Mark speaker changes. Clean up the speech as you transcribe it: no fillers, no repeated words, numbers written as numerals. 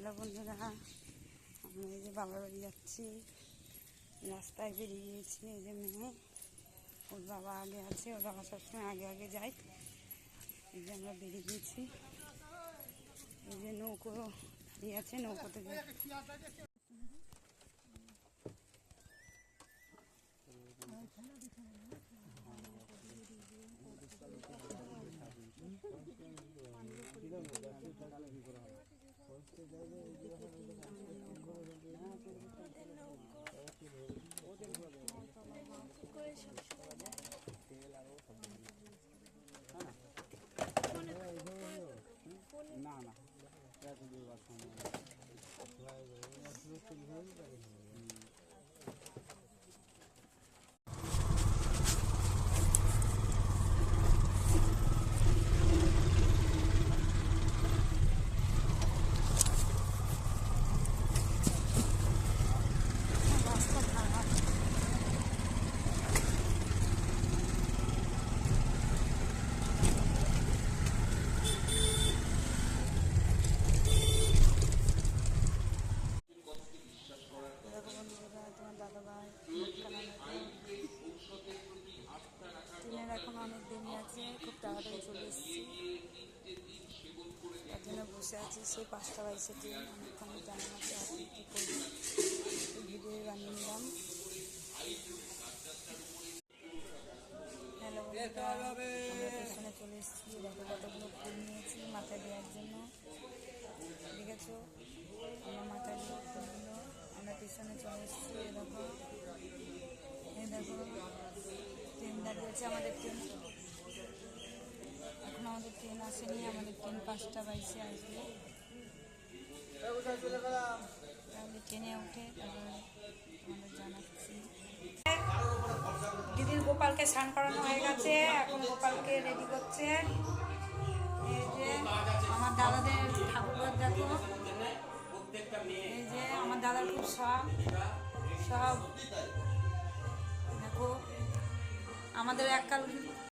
Speaker 1: Hello বন্ধুরা, আমি এই যে বাবার বাড়ি যাচ্ছি। রাস্তায় বেরিয়ে গিয়েছি। এই যে মেয়ে, ওর বাবা আগে আছে, ওর বাবা সবসময় আগে আগে যায়। এই যে আমরা বেরিয়ে গিয়েছি। এই যে নৌকো দিয়ে আছে, নৌকোতে
Speaker 2: না না
Speaker 1: রাস্তা খারাপ। তোমার দাদা ভাই ট্রেনের এখন অনেক দেরি আছে, খুব তাড়াতাড়ি চলে এসেছি। তার জন্য বসে আছি। সেই 5টা বাইশে ট্রেন, অনেকক্ষণ জানা আছে। এখন কী করবো, ভিডিও বানিয়ে নিলাম। হ্যালো বন্ধুরা, আমরা পেছনে চলে এসেছি। দেখো কতগুলো ফুল নিয়েছি মাথায় দেওয়ার জন্য। দেখেছো, আমার মাথায় দিয়ে ফুলগুলো। আমরা পেছনে চলে এসেছি। দেখো, এই দেখো ট্রেন দাঁড়িয়েছে। আমাদের ট্রেন এখন আমাদের ট্রেন আসেনি। আমাদের ট্রেন 5টা বাইশে আসবে। তাহলে ট্রেনে উঠে তারপরে আমাদের জানাচ্ছি। দিদির গোপালকে স্নান করানো হয়ে গেছে, এখন গোপালকে রেডি করছে। এই যে আমার দাদাদের ঠাকুরঘর দেখো। এই যে আমার দাদার খুব শখ, সব দেখো। আমাদের এককাল